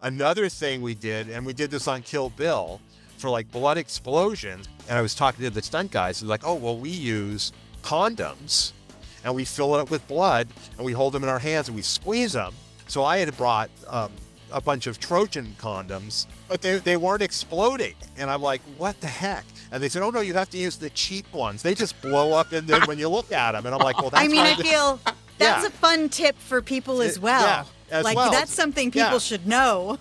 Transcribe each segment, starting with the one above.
Another thing we did, and we did this on Kill Bill for like blood explosions. And I was talking to the stunt guys, like, oh, well, we use condoms and we fill it up with blood and we hold them in our hands and we squeeze them. So I had brought a bunch of Trojan condoms, but they weren't exploding. And I'm like, what the heck? And they said, oh, no, you have to use the cheap ones. They just blow up in there when you look at them. And I'm like, well, that's I feel that's a fun tip for people as well. Yeah, as well. That's something people should know.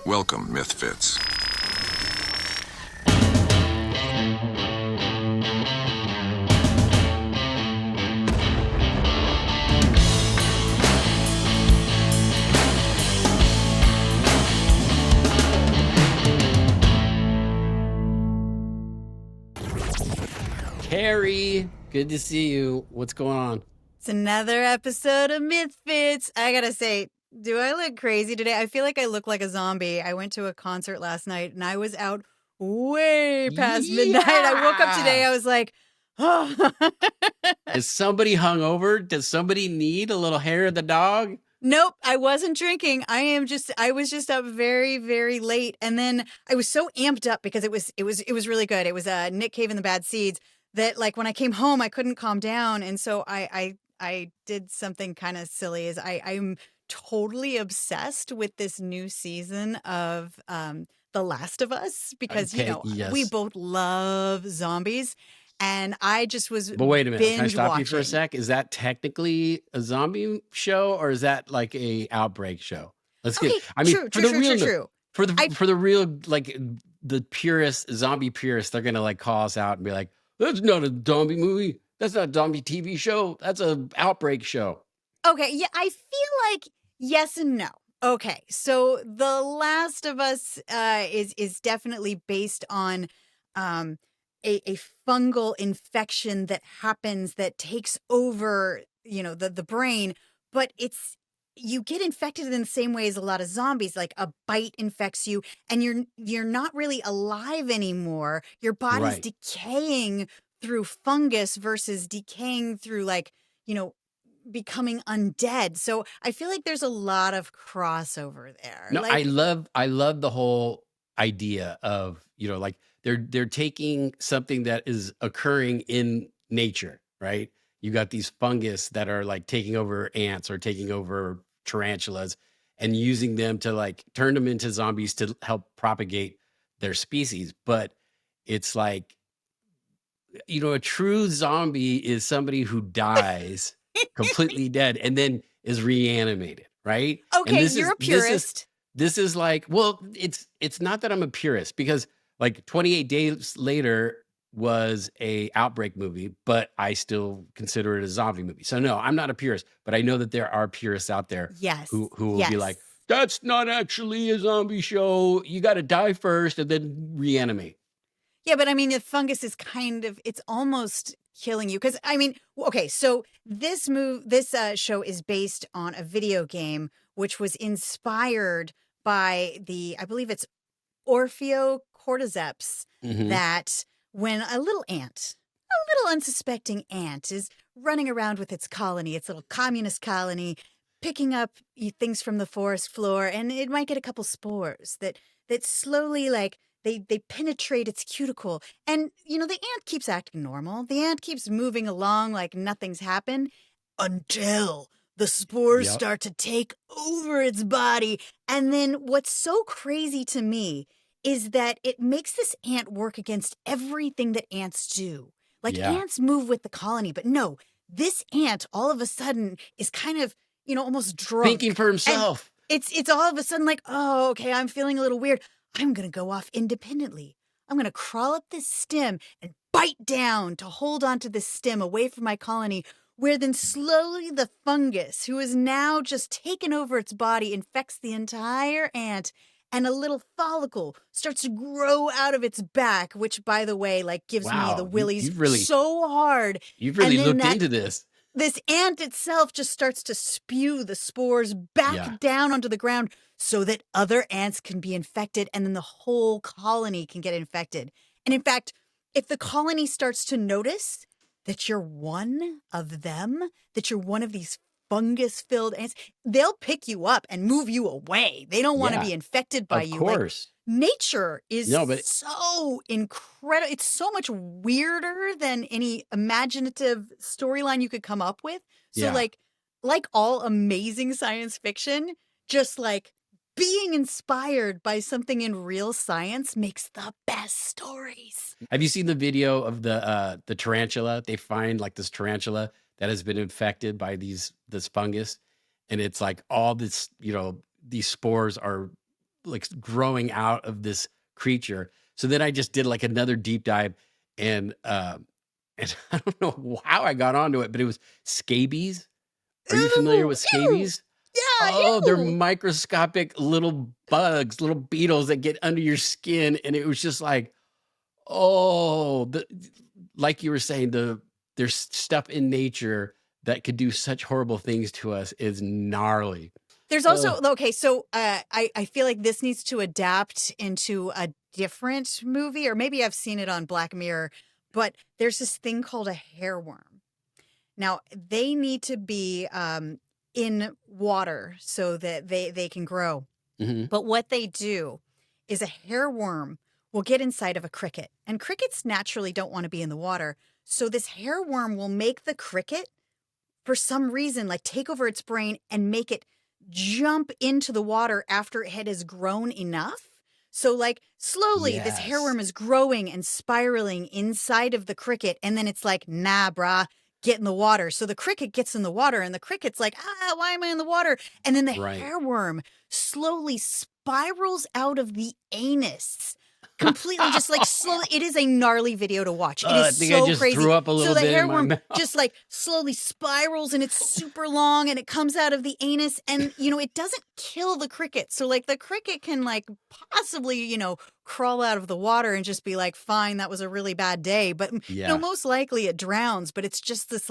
Welcome, Mythfits. Kari, good to see you. What's going on? It's another episode of Mythfits. I gotta say, do I look crazy today? I feel like I look like a zombie. I went to a concert last night and I was out way past midnight. I woke up today, I was like, oh. Is somebody hungover? Does somebody need a little hair of the dog? Nope, I wasn't drinking. I was just up very, very late. And then I was so amped up because it was really good. It was Nick Cave and the Bad Seeds that, like, when I came home, I couldn't calm down. And so I did something kind of silly. I'm totally obsessed with this new season of The Last of Us because, we both love zombies. And I just was But wait a minute, can I stop watching. you for a sec? Is that technically a zombie show or is that like a outbreak show? Let's get. I mean, true. For the real, like the purist zombie purists, they're gonna like call us out and be like, "That's not a zombie movie. That's not a zombie TV show. That's an outbreak show." Okay, yeah, I feel like yes and no. Okay, so The Last of Us is definitely based on a fungal infection that happens that takes over, the brain, but you get infected in the same way as a lot of zombies. Like a bite infects you and you're not really alive anymore. Your body's decaying through fungus versus decaying through becoming undead. So I feel like there's a lot of crossover there. No, I love the whole idea of, like they're taking something that is occurring in nature, right? You got these fungus that are like taking over ants or taking over tarantulas and using them to like turn them into zombies to help propagate their species. But it's like, a true zombie is somebody who dies completely dead and then is reanimated, right? Okay, you're a purist. This is like, well, it's not that I'm a purist because like 28 Days Later was a outbreak movie, but I still consider it a zombie movie. So no, I'm not a purist, but I know that there are purists out there who will be like, that's not actually a zombie show. You got to die first and then reanimate. Yeah, but I mean, the fungus is it's almost killing you. Because I mean, okay, so this show is based on a video game, which was inspired by I believe it's Orpheocordyceps, that when a little unsuspecting ant is running around with its colony, its little communist colony, picking up things from the forest floor, and it might get a couple spores that slowly, like, they penetrate its cuticle. And, the ant keeps acting normal. The ant keeps moving along like nothing's happened until the spores start to take over its body. And then what's so crazy to me is that it makes this ant work against everything that ants do. Like ants move with the colony, but no, this ant all of a sudden is kind of, almost drunk. Thinking for himself. And it's all of a sudden like, oh, okay, I'm feeling a little weird. I'm going to go off independently. I'm going to crawl up this stem and bite down to hold onto this stem away from my colony, where then slowly the fungus, who is now just taken over its body, infects the entire ant, and a little follicle starts to grow out of its back, which, by the way, like gives me the willies so hard. You've really looked into this. This ant itself just starts to spew the spores back down onto the ground so that other ants can be infected and then the whole colony can get infected. And in fact, if the colony starts to notice that you're one of them, that you're one of these fungus-filled ants. They'll pick you up and move you away. They don't want to Yeah, be infected by of you. Like, course. nature is No, but so incredible. It's so much weirder than any imaginative storyline you could come up with. So yeah. like all amazing science fiction, just like being inspired by something in real science makes the best stories. Have you seen the video of the tarantula? They find like this tarantula that has been infected by this fungus, and it's like all this, these spores are like growing out of this creature. So then I just did like another deep dive, and and I don't know how I got onto it, but it was scabies. Are you familiar Ew, with ew. scabies? Yeah, Oh, they're ew. microscopic little bugs, little beetles that get under your skin, and it was just like, oh, like you were saying, there's stuff in nature that could do such horrible things to us is gnarly. There's also, okay, so I feel like this needs to adapt into a different movie, or maybe I've seen it on Black Mirror, but there's this thing called a hairworm. Now, they need to be in water so that they can grow. Mhm. But what they do is a hairworm will get inside of a cricket, and crickets naturally don't want to be in the water. So this hairworm will make the cricket, for some reason, like take over its brain and make it jump into the water after it has grown enough. So like slowly this Yes. hairworm is growing and spiraling inside of the cricket. And then it's like, nah, brah, get in the water. So the cricket gets in the water and the cricket's like, why am I in the water? And then the Right. hairworm slowly spirals out of the anus. Completely just like slowly. It is a gnarly video to watch. It I is think so I just crazy. threw up a little so the bit in my hairworm mouth. just like slowly spirals and it's super long and it comes out of the anus and it doesn't kill the cricket. So like the cricket can like possibly, crawl out of the water and just be like, fine, that was a really bad day. But Yeah. most likely it drowns. But it's just this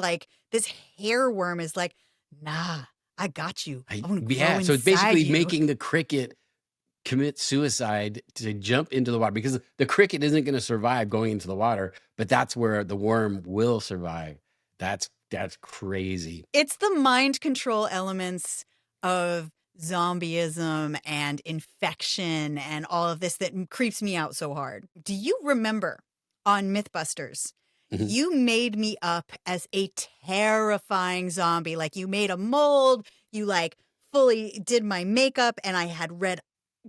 hairworm is like, nah, I got you. I'm gonna grow Yeah. So it's inside basically you. making the cricket commit suicide to jump into the water, because the cricket isn't going to survive going into the water, but that's where the worm will survive. That's crazy. It's the mind control elements of zombieism and infection and all of this that creeps me out so hard. Do you remember on Mythbusters, Mhm. you made me up as a terrifying zombie? Like you made a mold, you like fully did my makeup, and I had red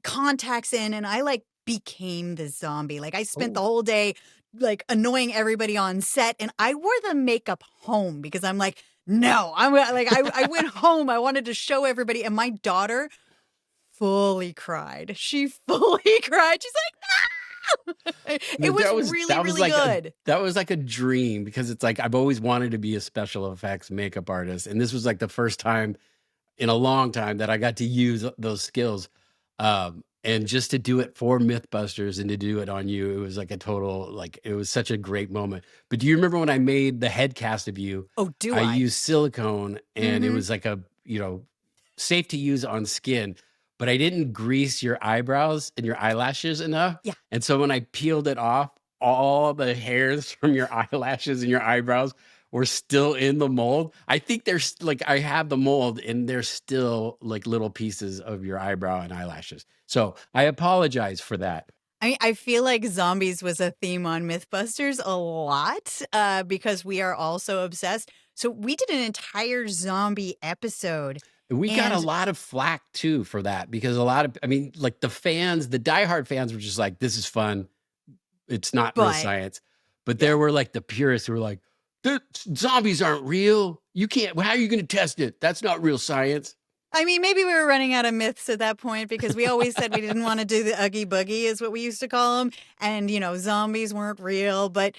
contacts in, and I like became the zombie. Like I spent the whole day like annoying everybody on set, and I wore the makeup home because I'm like, no, I'm like, I went home. I wanted to show everybody, and my daughter fully cried. She fully cried. She's like, no. It was really, really like good. that was like a dream, because it's like I've always wanted to be a special effects makeup artist, and this was like the first time in a long time that I got to use those skills. And just to do it for Mythbusters and to do it on you, it was like a total, like, it was such a great moment. But do you remember when I made the head cast of you? Oh, do I? I used silicone, and it Mhm. was like safe to use on skin, but I didn't grease your eyebrows and your eyelashes enough. Yeah. And so when I peeled it off, all the hairs from your eyelashes and your eyebrows were still in the mold. I think there's like, I have the mold and there's still like little pieces of your eyebrow and eyelashes. So I apologize for that. I feel like zombies was a theme on Mythbusters a lot because we are also obsessed. So we did an entire zombie episode. We got a And- lot of flack too for that, because like the fans, the diehard fans were just like, this is fun. It's not real But- science. But there were like the purists who were like, the zombies aren't real. You can't, how are you going to test it? That's not real science. I mean, maybe we were running out of myths at that point because we always said we didn't want to do the Oogie Boogie, is what we used to call them. And, zombies weren't real. But,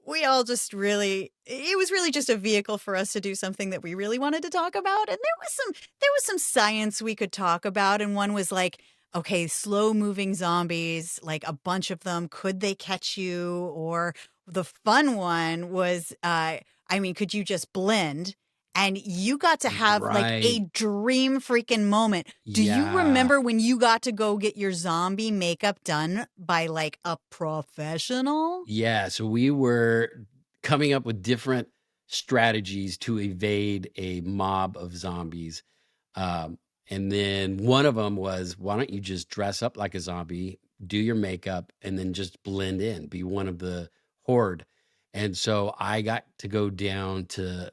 we all just it was really just a vehicle for us to do something that we really wanted to talk about. And there was some science we could talk about. And one was like, okay, slow moving zombies, like a bunch of them, could they catch you? Or the fun one was, could you just blend? And you got to have like a Right. dream freaking moment. Do you Yeah. remember when you got to go get your zombie makeup done by like a professional? Yeah. So we were coming up with different strategies to evade a mob of zombies. And then one of them was, why don't you just dress up like a zombie, do your makeup, and then just blend in, be one of the horde. And so I got to go down to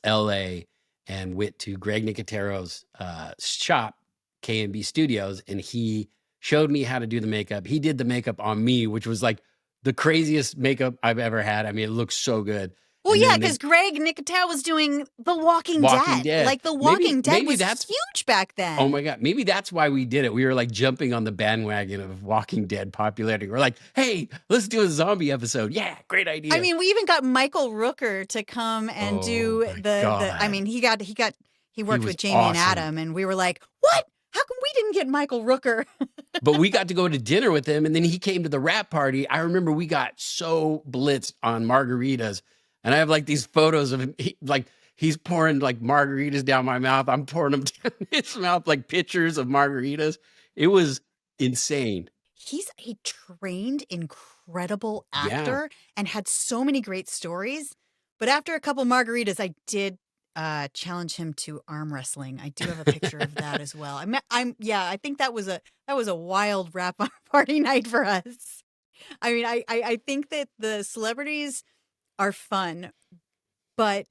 LA and went to Greg Nicotero's shop, K&B Studios, and he showed me how to do the makeup. He did the makeup on me, which was like the craziest makeup I've ever had. I mean, it looks so good. Well, And yeah, then because Greg Nicotero was doing The Walking Walking Dead. Dead. Like, The Maybe- Walking Dead maybe was that's- huge back then. Oh my God. Maybe that's why we did it. We were like jumping on the bandwagon of Walking Dead popularity. We're like, hey, let's do a zombie episode. Yeah, great idea. I mean, we even got Michael Rooker to come and Oh do my the I God. mean, he worked was with Jamie and awesome. Adam, and we were like, what? How come we didn't get Michael Rooker? But we got to go to dinner with him, and then he came to the wrap party. I remember we got so blitzed on margaritas, and I have like these photos of him, he's pouring like margaritas down my mouth. I'm pouring them down his mouth, like pictures of margaritas. It was insane. He's a trained, incredible Yeah. actor and had so many great stories. But after a couple margaritas, I did challenge him to arm wrestling. I do have a picture of that as well. I think that was a wild wrap party night for us. I mean, I think that the celebrities are fun, but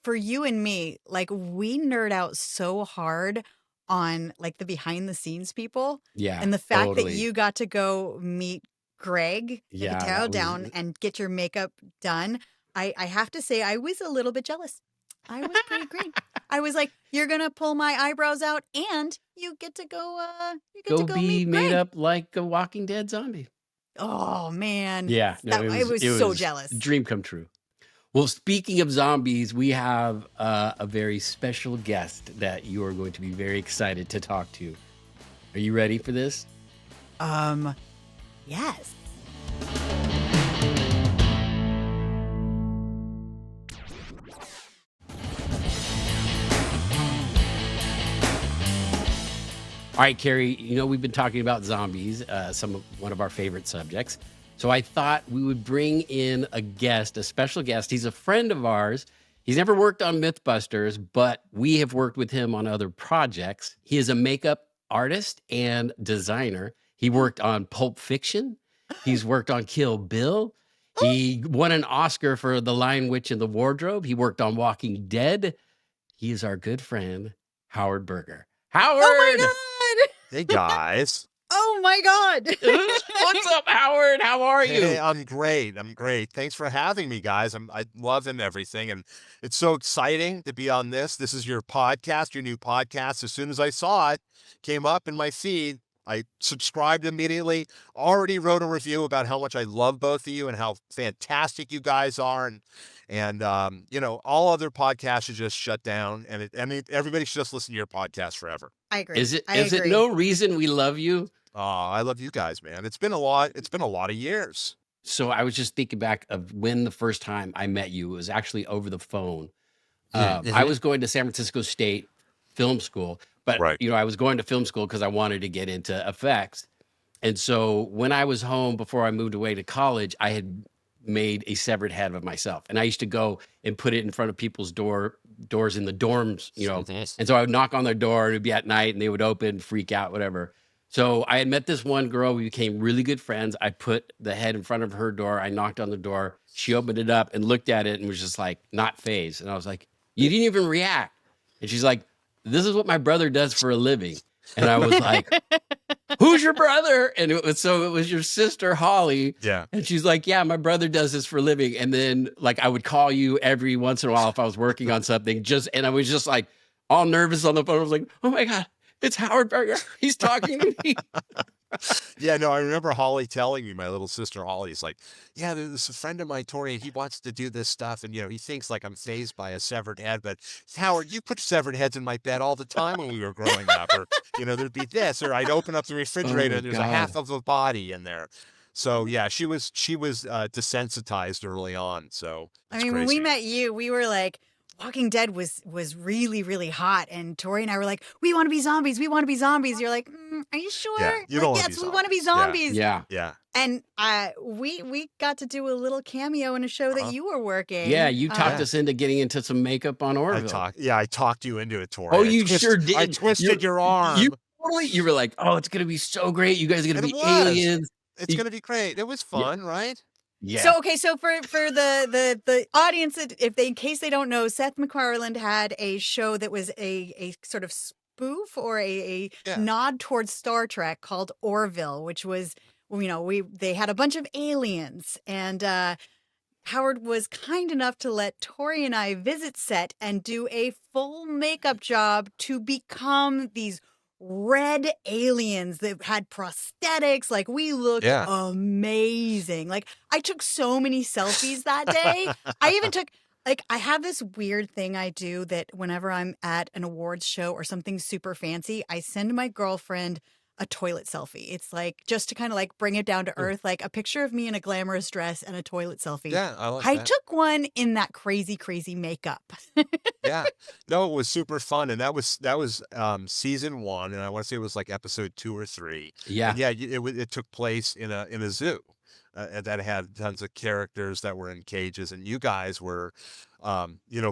for you and me, like, we nerd out so hard on like the behind the scenes people. Yeah. And the fact totally. that you got to go meet Greg Yeah, Nicotero that was- down and get your makeup done, I have to say I was a little bit jealous. I was pretty green. I was like, you're gonna pull my eyebrows out, and you get to go. go be meet made Greg. up like a Walking Dead zombie. Oh man, Yeah. No, I was so jealous. a dream come true. Well, speaking of zombies, we have a very special guest that you are going to be very excited to talk to. Are you ready for this? Yes. All right, Kari, we've been talking about zombies, one of our favorite subjects. So I thought we would bring in a special guest. He's a friend of ours. He's never worked on Mythbusters, but we have worked with him on other projects. He is a makeup artist and designer. He worked on Pulp Fiction. He's worked on Kill Bill. He won an Oscar for The Lion, Witch, and the Wardrobe. He worked on Walking Dead. He is our good friend, Howard Berger. Howard! Oh my god! Hey guys. Oh my god! What's up, Howard? How are you? Hey, I'm great. Thanks for having me, guys. I love and everything, and it's so exciting to be on this. This is your podcast, your new podcast. As soon as I saw it, came up in my feed, I subscribed immediately. Already wrote a review about how much I love both of you and how fantastic you guys are, and all other podcasts should just shut down, and everybody should just listen to your podcast forever. I agree. Is it agree. no reason we love you? Oh, I love you guys, man. It's been a lot of years. So I was just thinking back of when the first time I met you. It was actually over the phone. I was going to San Francisco State Film School, but Right. I was going to film school because I wanted to get into effects. And so when I was home before I moved away to college, I had made a severed head of myself, and I used to go and put it in front of people's doors in the dorms, And so I would knock on their door, and it'd be at night, and they would open, freak out, whatever. So I had met this one girl. We became really good friends. I put the head in front of her door. I knocked on the door. She opened it up and looked at it and was just like, not phased. And I was like, you didn't even react. And she's like, this is what my brother does for a living. And I was like, who's your brother? And it was your sister, Holly. Yeah. And she's like, yeah, my brother does this for a living. And then like, I would call you every once in a while if I was working on something, and I was just like all nervous on the phone. I was like, oh my God, it's Howard Berger. He's talking to me. Yeah, no, I remember Holly telling me, my little sister Holly's like, yeah, there's a friend of mine, Tori, and he wants to do this stuff. And, he thinks like I'm fazed by a severed head. But Howard, you put severed heads in my bed all the time when we were growing up. Or, there'd be this, or I'd open up the refrigerator and there's a half of a body in there. So, yeah, she was desensitized early on. So, I mean, when we met you, we were like, Walking Dead was really, really hot. And Tori and I were like, we want to be zombies. We want to be zombies. You're like, are you sure? Yeah, you don't wanna yes, be we want to be zombies. zombies. Yeah. Yeah. And we got to do a little cameo in a show that you were working. Yeah, you talked Yeah. us into getting into some makeup on Orville. I talked you into it, Tori. Oh, you sure did. I twisted your arm. You were like, "Oh, it's gonna be so great. You guys are gonna And be it was. aliens." It's gonna be great. It was fun, right? Yeah. So for the audience, in case they don't know, Seth MacFarlane had a show that was a sort of spoof or a nod towards Star Trek called Orville, which was, they had a bunch of aliens, and Howard was kind enough to let Tori and I visit set and do a full makeup job to become these red aliens that had prosthetics. Like, we looked amazing. Like, I took so many selfies that day. I even took, I have this weird thing I do that whenever I'm at an awards show or something super fancy, I send my girlfriend a toilet selfie. It's like, just to kind of like bring it down to earth, like a picture of me in a glamorous dress and a toilet selfie. Yeah, I like I that. took one in that crazy makeup. Yeah. No, it was super fun. And that was season 1. And I want to say it was like episode 2 or 3. Yeah. And yeah, it took place in a zoo. That had tons of characters that were in cages, and you guys were,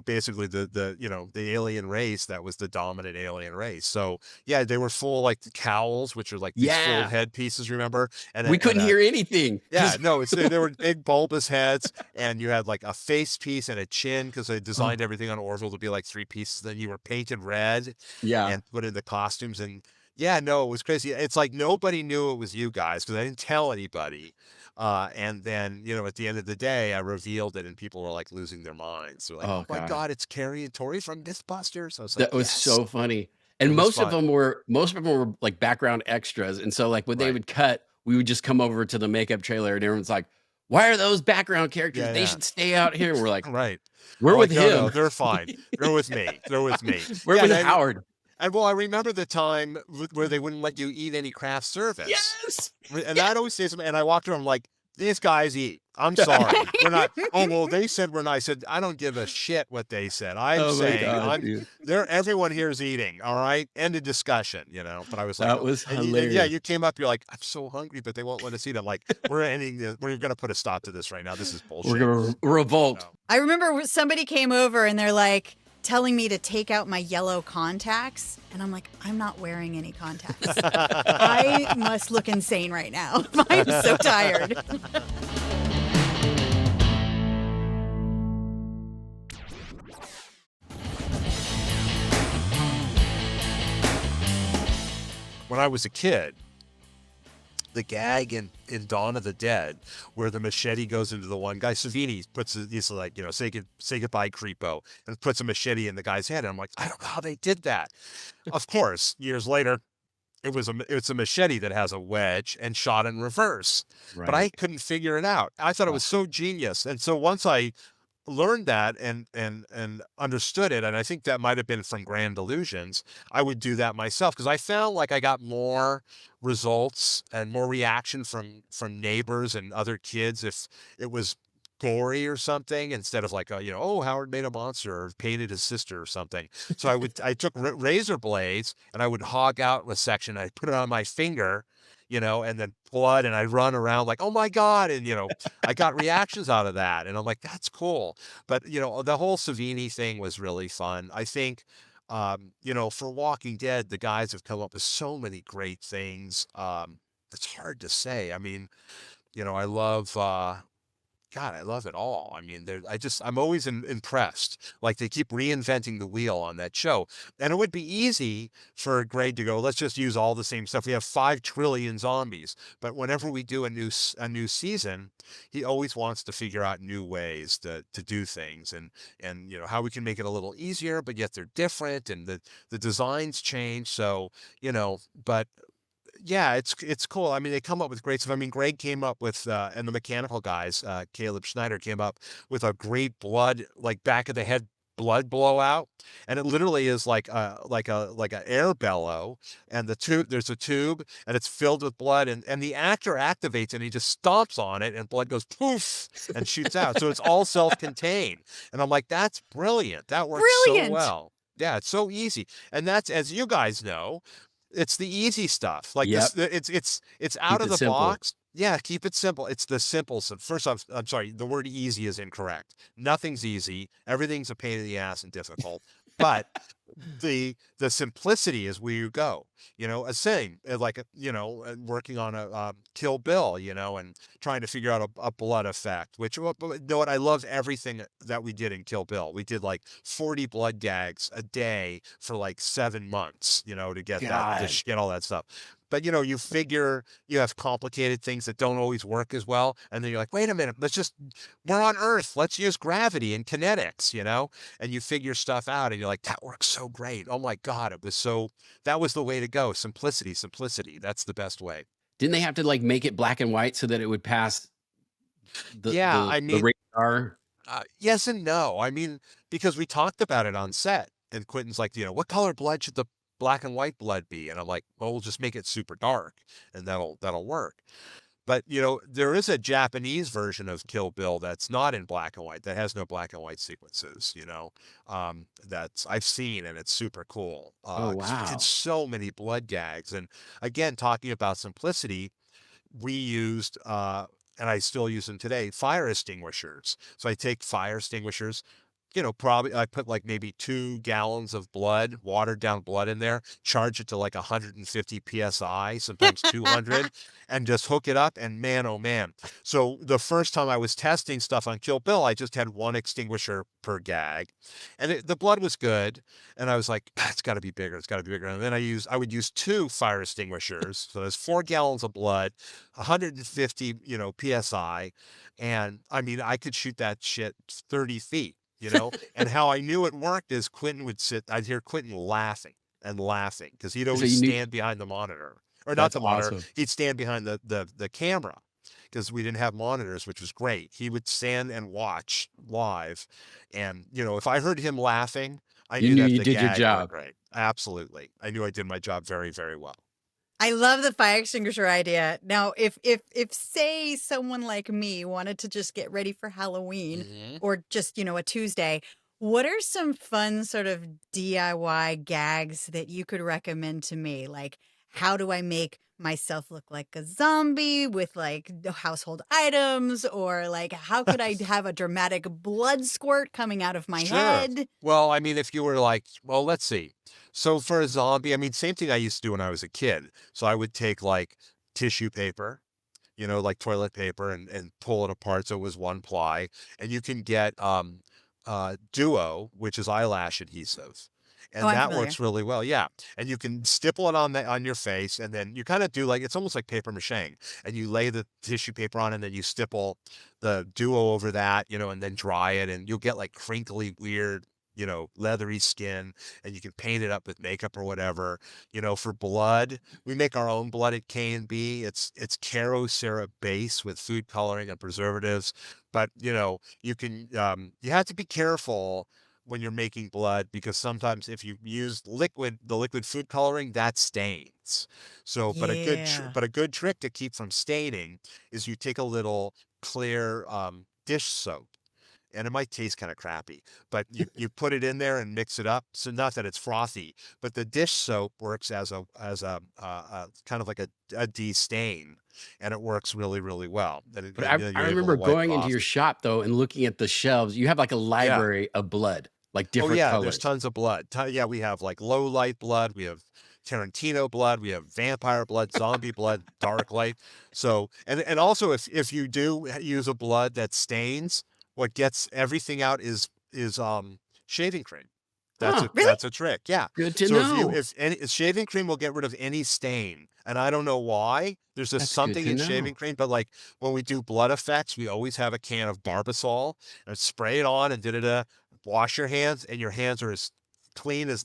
basically the alien race that was the dominant alien race. So yeah, they were full like the cowls, which are like these full head pieces, remember? And we couldn't hear anything. Yeah, no, they were big bulbous heads, and you had like a face piece and a chin, because they designed everything on Orville to be like 3 pieces. Then you were painted red, and put in the costumes, and yeah, no, it was crazy. It's like nobody knew it was you guys because I didn't tell anybody. And then, at the end of the day, I revealed it, and people were like losing their minds. They're like, "Oh my God, it's Kari and Tory from Mythbusters." I was like, that was so funny. And most of them were like background extras. And so like when they would cut, we would just come over to the makeup trailer, and everyone's like, "Why are those background characters? They should stay out here." And we're like, we're with him. No, they're fine. They're with me. They're with me. We're with Howard. And well, I remember the time where they wouldn't let you eat any craft service. Yes. And that always stays. And I walked around like, these guys eat. I'm sorry. We're not. Oh, well, they said we're not. I said, I don't give a shit what they said. I'm saying everyone here is eating. All right. End of discussion, But I was like, that was hilarious. Yeah, you came up. You're like, I'm so hungry, but they won't let us eat. I'm like, we're ending this. We're going to put a stop to this right now. This is bullshit. We're going to revolt. I remember somebody came over and they're like, telling me to take out my yellow contacts, and I'm like, I'm not wearing any contacts. I must look insane right now. I'm so tired. When I was a kid, the gag in Dawn of the Dead, where the machete goes into the one guy, Savini he's like, say goodbye, creepo, and puts a machete in the guy's head. And I'm like, I don't know how they did that. Of course, years later, it's a machete that has a wedge and shot in reverse. Right. But I couldn't figure it out. I thought it was so genius. And so once I learned that and understood it, and I think that might have been from Grand Illusions, I would do that myself, because I found like I got more results and more reaction from neighbors and other kids if it was gory or something, instead of like Howard made a monster or painted his sister or something. So I took razor blades and I would hog out a section, I'd put it on my finger, and then blood, and I run around like, oh my God. And, I got reactions out of that, and I'm like, that's cool. But, the whole Savini thing was really fun. I think, for Walking Dead, the guys have come up with so many great things. It's hard to say. I mean, I love, God, I love it all. I mean, I'm always impressed. Like, they keep reinventing the wheel on that show. And it would be easy for Greg to go, let's just use all the same stuff. We have 5 trillion zombies. But whenever we do a new season, he always wants to figure out new ways to do things, and how we can make it a little easier, but yet they're different, and the designs change. So, but yeah, it's cool. I mean, they come up with great stuff. I mean, Greg came up with, and the mechanical guys, Caleb Schneider, came up with a great blood, like back of the head blood blowout, and it literally is like a air bellow, and there's a tube, and it's filled with blood, and the actor activates, and he just stomps on it, and blood goes poof and shoots out. So it's all self-contained, and I'm like, that's brilliant. That works so well. Yeah, it's so easy, and that's, as you guys know, it's the easy stuff. Like, it's out of the box. Yeah, keep it simple. It's the simple. So first off, I'm sorry, the word easy is incorrect. Nothing's easy. Everything's a pain in the ass and difficult. But the simplicity is where you go. A saying like working on a Kill Bill, and trying to figure out a blood effect. Which but you know what? I love everything that we did in Kill Bill. We did like 40 blood gags a day for like 7 months, to get God. get all that stuff. But you figure you have complicated things that don't always work as well, and then you're like, wait a minute, we're on Earth, let's use gravity and kinetics, and you figure stuff out, and you're like, that works so great. Oh my God, that was the way to go. Simplicity, simplicity. That's the best way. Didn't they have to like make it black and white so that it would pass the Yeah, the I the mean, radar? yes and no. I mean, because we talked about it on set, and Quentin's like, what color blood should the black and white blood be? And I'm like, well, we'll just make it super dark, and that'll work. But there is a Japanese version of Kill Bill that's not in black and white, that has no black and white sequences, that's I've seen, and it's super cool. Oh, 'Cause we did wow. so many blood gags. And again, talking about simplicity, we used and I still use them today, fire extinguishers. So I take fire extinguishers, probably I put like maybe 2 gallons of blood, watered down blood in there, charge it to like 150 PSI, sometimes 200, and just hook it up. And man, oh man. So the first time I was testing stuff on Kill Bill, I just had one extinguisher per gag, and the blood was good. And I was like, it's got to be bigger. It's got to be bigger. And then I would use 2 fire extinguishers. So there's 4 gallons of blood, 150, PSI. And I mean, I could shoot that shit 30 feet. And how I knew it worked is I'd hear Quentin laughing and laughing, because he'd So always you knew stand behind the monitor, or not that's the monitor. awesome. He'd stand behind the camera, because we didn't have monitors, which was great. He would stand and watch live. And, if I heard him laughing, I You knew knew that you the did your gags were job. great. Absolutely. I knew I did my job very, very well. I love the fire extinguisher idea. Now, if say someone like me wanted to just get ready for Halloween Hmm. or just, a Tuesday, what are some fun sort of DIY gags that you could recommend to me? Like, how do I make myself look like a zombie with like household items? Or like, how could I have a dramatic blood squirt coming out of my Sure. head? Well, I mean, if you were like, well, let's see. So for a zombie, I mean, same thing I used to do when I was a kid. So I would take like tissue paper, like toilet paper, and pull it apart so it was one ply. And you can get Duo, which is eyelash adhesive. Oh, And I'm that familiar. works really well. Yeah. And you can stipple it on your face, and then you kind of do like, it's almost like paper mache. And you lay the tissue paper on, and then you stipple the Duo over that, and then dry it, and you'll get like crinkly, weird, leathery skin, and you can paint it up with makeup or whatever. For blood, we make our own blood at K&B. It's Caro Cera base with food coloring and preservatives. But you have to be careful when you're making blood, because sometimes if you use the liquid food coloring, that stains. So, Yeah. but a good trick to keep from staining is you take a little clear dish soap, and it might taste kind of crappy, but you put it in there and mix it up. So not that it's frothy, but the dish soap works as a kind of like a de-stain, and it works really, really well. But And I then I you're able to remember wipe going into off. your shop though and looking at the shelves. You have like a Yeah. library of blood, like Oh different yeah, there's colors. tons of blood. Yeah, we have like low light blood, we have Tarantino blood, we have vampire blood, zombie blood, dark light. So, and also if you do use a blood that stains, what gets everything out is shaving cream. That's Huh. a Really? that's a trick. Yeah. Good to So know. if any shaving cream will get rid of any stain, and I don't know why. There's just That's good something to in shaving know. cream, but like when we do blood effects, we always have a can of Barbasol, and spray it on, and wash your hands, and your hands are as clean as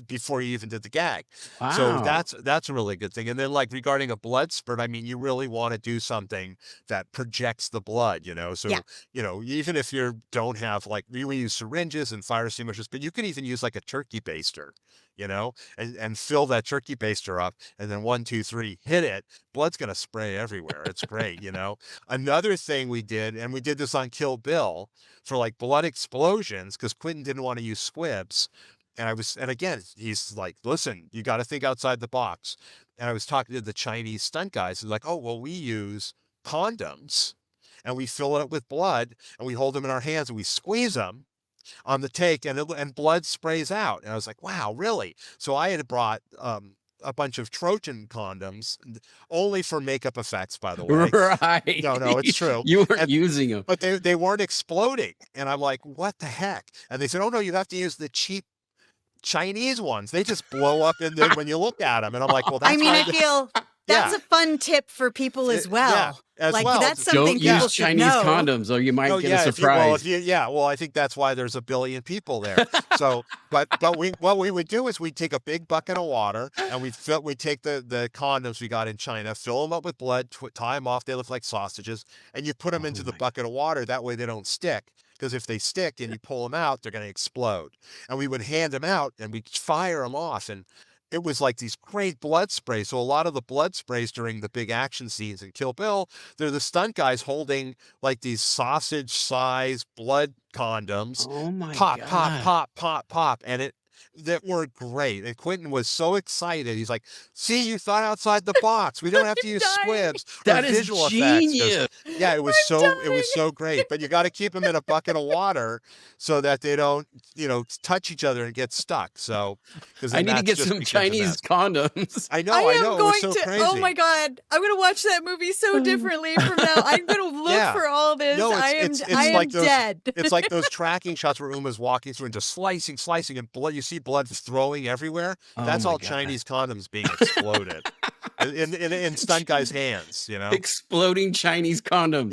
before you even did the gag. So Wow. that's a really good thing. And then like regarding a blood spurt, I mean, you really want to do something that projects the blood. Yeah. So, even if you don't have like, we use syringes and fire extinguishers, but you can even use like a turkey baster, and fill that turkey baster up, and then 1, 2, 3, hit it. Blood's going to spray everywhere. It's great. Another thing we did, and we did this on Kill Bill for like blood explosions, because Quentin didn't want to use squibs. And again, he's like, listen, you got to think outside the box. and I was talking to the Chinese stunt guys. They're like, oh, well, we use condoms and we fill it up with blood and we hold them in our hands and we squeeze them on the take and blood sprays out. And I was like, wow, really? So I had brought a bunch of Trojan condoms only for makeup effects, by the way. Right. No, it's true. You weren't using them. But they weren't exploding. And I'm like, what the heck? And they said, oh, no, you have to use the cheap Chinese ones. They just blow up when you look at them. And I'm like, well, that's I mean, I feel that's Yeah. a fun tip for people as well. Yeah, as like well. that's something Don't people use should Chinese know. condoms, or you might get a Well, surprise. well, I think that's why there's a billion people there. So, but what we would do is we'd take a big bucket of water and we'd take the condoms we got in China, fill them up with blood, tie them off. They look like sausages, and you put them into the bucket of water. That way they don't stick. Because if they stick and you pull them out, they're going to explode. And we would hand them out and we'd fire them off. And it was like these great blood sprays. So a lot of the blood sprays during the big action scenes in Kill Bill, they're the stunt guys holding like these sausage-sized blood condoms. Oh my Pop, God. pop, pop, pop, pop. And that were great. And Quentin was so excited. He's like, see, you thought outside the box. We don't have to use squibs or That is visual effects. genius. Yeah, it was so great. But you got to keep them in a bucket of water so that they don't, touch each other and get stuck. So, because I need to get some Chinese condoms. I know. I am It going was so to. crazy. Oh my God! I'm going to watch that movie so differently from now. I'm going to look Yeah. for all this. No, I am. it's I am like those- dead. It's like those tracking shots where Uma's walking through and just slicing, and blood. You see blood throwing everywhere. Oh That's my all God. Chinese condoms being exploded in stunt guys' hands. Exploding Chinese condoms.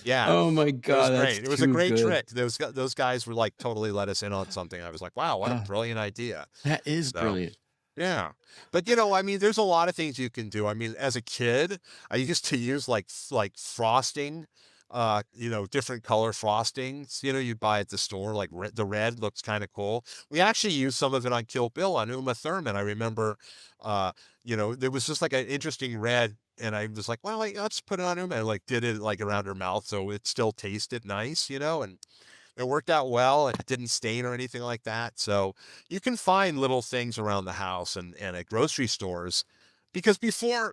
Yeah. Oh my God, It was that's great. It was a too great good. trick. Those guys were like totally let us in on something. I was like, wow, what a brilliant idea. That is So, brilliant. Yeah. But I mean, there's a lot of things you can do. I mean, as a kid, I used to use like frosting, different color frostings, you buy at the store, like the red looks kind of cool. We actually used some of it on Kill Bill on Uma Thurman. I remember, there was just like an interesting red. And I was like, well, let's put it on Uma, and like did it like around her mouth so it still tasted nice, and it worked out well. It didn't stain or anything like that. So you can find little things around the house and at grocery stores. Because before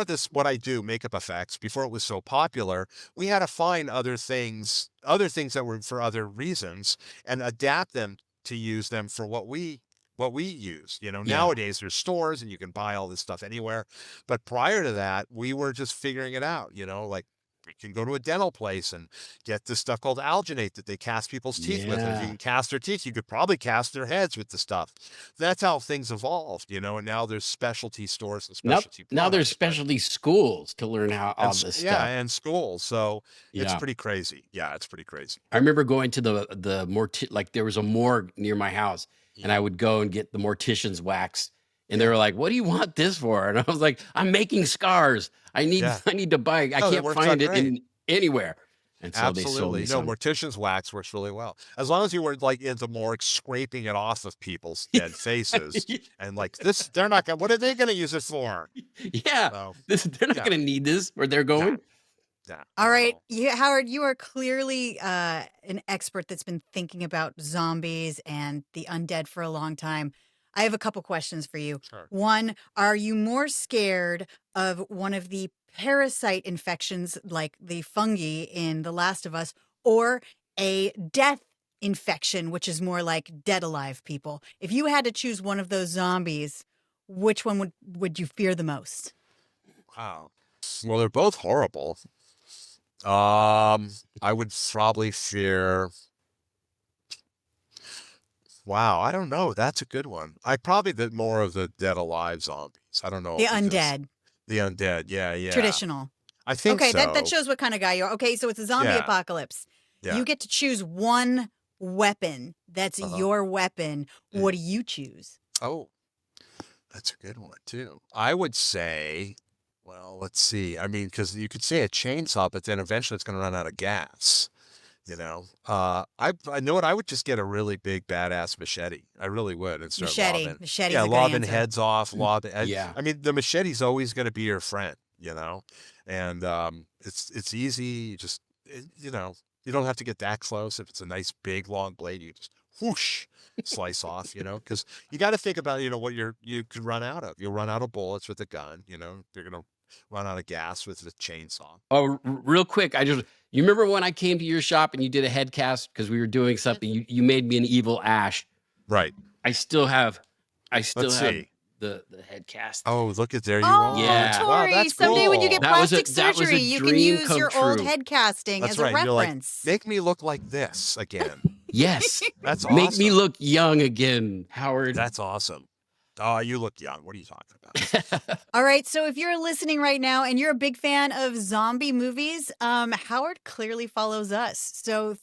this, what I do, makeup effects, before it was so popular, we had to find other things that were for other reasons and adapt them to use them for what we use. Nowadays there's stores and you can buy all this stuff anywhere. But prior to that, we were just figuring it out, like we can go to a dental place and get this stuff called alginate that they cast people's teeth with. And if you Yeah. can cast their teeth, you could probably cast their heads with the stuff. That's how things evolved, and now there's specialty stores and specialty Now there's products, but- specialty schools to learn how all this yeah, stuff. and schools. So it's Yeah. pretty crazy. Yeah, it's pretty crazy. I remember going to the like there was a morgue near my house, and I would go and get the mortician's wax, and they were like, "What do you want this for?" And I was like, "I'm making scars. I need Yeah. I need to buy. I No, it can't works find out it great. in anywhere." And so they sold Absolutely. me No, some. mortician's wax works really well. As long as you were like into morgue scraping it off of people's dead faces and like this, they're not gonna, what are they gonna use it for? Yeah, So, they're not yeah. going to need this where they're going. yeah. All right, no. Howard, you are clearly an expert that's been thinking about zombies and the undead for a long time. I have a couple questions for you. Sure. One, are you more scared of one of the parasite infections like the fungi in The Last of Us or a death infection, which is more like dead alive people? If you had to choose one of those zombies, which one would you fear the most? Wow. Well, they're both horrible. I would probably fear. Wow, I don't know. That's a good one. I probably did more of the dead alive zombies. I don't know. The because- undead, The undead. Yeah. traditional. I think Okay, so. that shows what kind of guy you are. Okay, so it's a zombie Yeah. apocalypse. Yeah. You get to choose one weapon. That's Uh-huh. your weapon. Mm. What do you choose? Oh, that's a good one too. I would say, well, let's see. I mean, because you could say a chainsaw, but then eventually it's going to run out of gas. I know what I would just get a really big badass machete. I really would and start Machete. lobbing. Machete's Yeah, a good lobbing answer. heads off, lobbing. Yeah. I mean, the machete's always going to be your friend. And it's easy. You just you don't have to get that close. If it's a nice big long blade, you just whoosh, slice off, because you got to think about, what you could run out of. You'll run out of bullets with a gun, you're going to run out of gas with the chainsaw. Oh, real quick, you remember when I came to your shop and you did a head cast because we were doing something? You made me an evil Ash. Right. I still have Let's see. the head cast. Oh, look at there you Oh, are. Yeah. Wow, Tori, that's someday when you cool. get That was a- plastic that was a surgery, you can dream use come your old true. head casting That's as a right. You're like, reference. make me look like this again. Yes. That's awesome. Make me look young again, Howard. That's awesome. Oh, you look young. What are you talking about? All right, so if you're listening right now and you're a big fan of zombie movies, Howard clearly follows us. So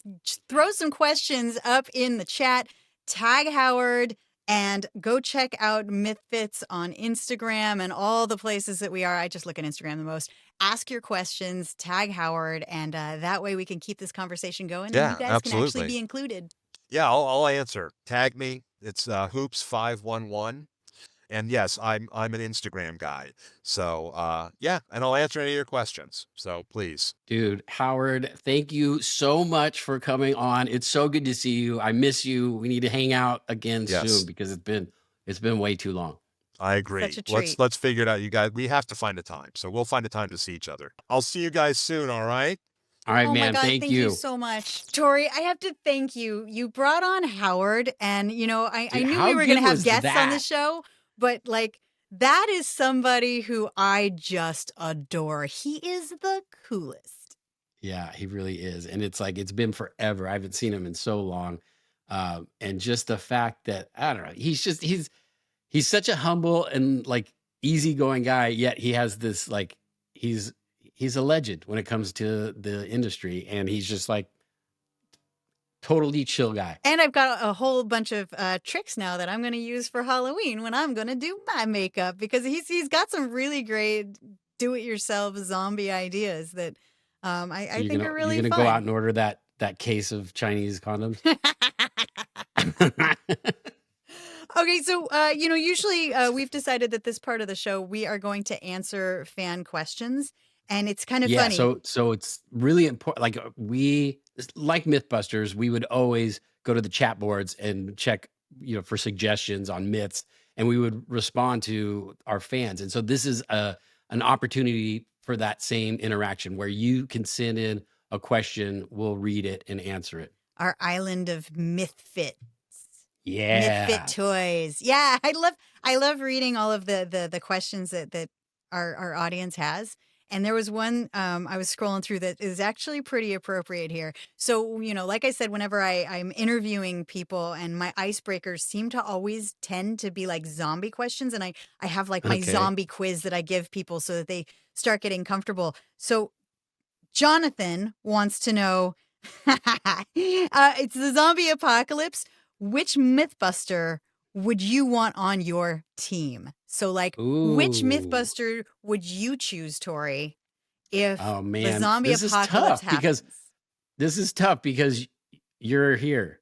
throw some questions up in the chat, tag Howard, and go check out Mythfits on Instagram and all the places that we are. I just look at Instagram the most. Ask your questions, tag Howard, and that way we can keep this conversation going Yeah, and you guys can actually absolutely. be included. Yeah, I'll answer. Tag me. It's hoops511. And yes, I'm an Instagram guy. So yeah, and I'll answer any of your questions. So please. Dude, Howard, thank you so much for coming on. It's so good to see you. I miss you. We need to hang out again Yes. soon because it's been way too long. I agree. Such a treat. Let's figure it out, you guys. We have to find a time. So we'll find a time to see each other. I'll see you guys soon, all right? All right, Oh man. my God, thank you so much. Tori, I have to thank you. You brought on Howard, and I Dude, knew how we were good going to have was guests on the that? show, but that is somebody who I just adore. He is the coolest. Yeah, he really is. And it's like, it's been forever. I haven't seen him in so long. And just the fact that, I don't know, he's such a humble and easygoing guy, yet he has this, he's a legend when it comes to the industry. And he's just totally chill guy. And I've got a whole bunch of tricks now that I'm going to use for Halloween when I'm going to do my makeup, because he's got some really great do-it-yourself zombie ideas that I think are really You're fun. gonna go out and order that case of Chinese condoms. Okay, so usually we've decided that this part of the show we are going to answer fan questions, and it's kind of Yeah, funny. so it's really important. Like Mythbusters, we would always go to the chat boards and check, for suggestions on myths, and we would respond to our fans. And so this is an opportunity for that same interaction where you can send in a question, we'll read it and answer it. Our island of Mythfits. Yeah. Mythfit toys. Yeah, I love reading all of the questions that our audience has. And there was one I was scrolling through that is actually pretty appropriate here. So, like I said, whenever I'm interviewing people, and my icebreakers seem to always tend to be zombie questions. And I have my Okay. zombie quiz that I give people so that they start getting comfortable. So Jonathan wants to know, it's the zombie apocalypse. Which Mythbuster would you want on your team? So, which Ooh. Mythbuster would you choose, Tori, if Oh the man, zombie this is apocalypse tough because happens? this is tough because you're here.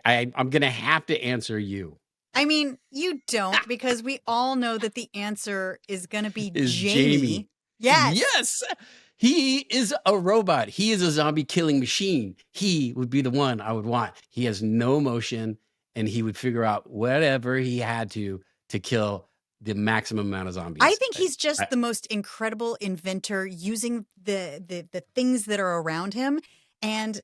I'm gonna have to answer you. I mean, you don't, because we all know that the answer is going to be Is Jamie. Jamie. Yes. Yes. He is a robot. He is a zombie killing machine. He would be the one I would want. He has no emotion, and he would figure out whatever he had to kill the maximum amount of zombies. I think he's just the most incredible inventor, using the things that are around him. And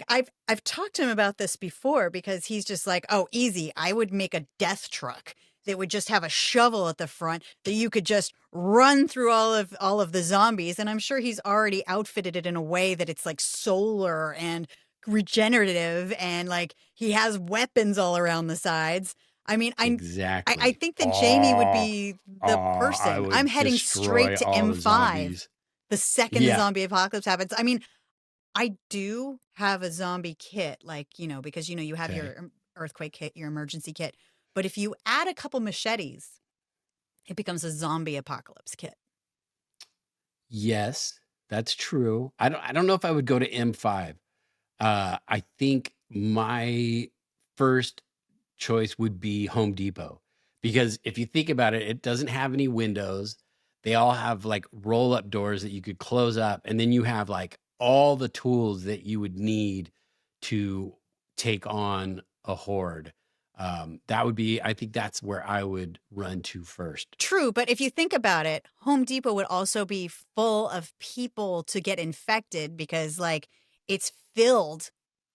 I've talked to him about this before, because he's just oh, easy. I would make a death truck that would just have a shovel at the front that you could just run through all of the zombies. And I'm sure he's already outfitted it in a way that it's solar and regenerative, and he has weapons all around the sides. I mean, exactly. I think that Jamie would be the I person. would I'm heading destroy straight to all the M5 zombies. the second Yeah. the zombie apocalypse happens. I mean, I do have a zombie kit, because you have Okay. your earthquake kit, your emergency kit. But if you add a couple machetes, it becomes a zombie apocalypse kit. Yes, that's true. I don't know if I would go to M5. I think my first choice would be Home Depot, because if you think about it, it doesn't have any windows. They all have roll up doors that you could close up, and then you have all the tools that you would need to take on a horde. That would be, I think that's where I would run to first. True, but if you think about it, Home Depot would also be full of people to get infected because, like, it's filled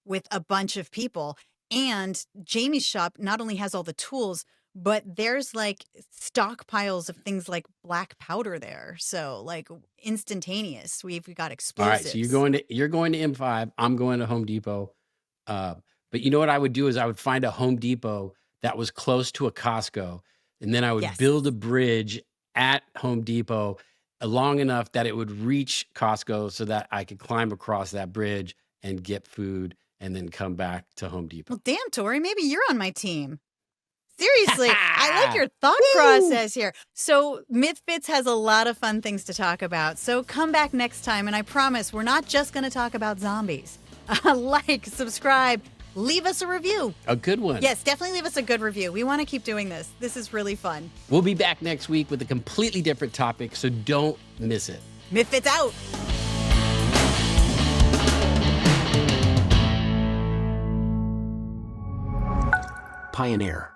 with a bunch of people. And Jamie's shop not only has all the tools, but there's like stockpiles of things like black powder there. So, like, instantaneous. We've got All explosives. right, so you're going to M5. I'm going to Home Depot. But you know what I would do is I would find a Home Depot that was close to a Costco, and then I would Yes. build a bridge at Home Depot long enough that it would reach Costco so that I could climb across that bridge and get food and then come back to Home Depot. Well, damn, Tori, maybe you're on my team. Seriously, I like your thought process here. So Mythfits has a lot of fun things to talk about. So come back next time, and I promise we're not just going to talk about zombies. Like, subscribe, leave us a review. A good one. Yes, definitely leave us a good review. We want to keep doing this. This is really fun. We'll be back next week with a completely different topic, so don't miss it. Mythfits out. Pioneer.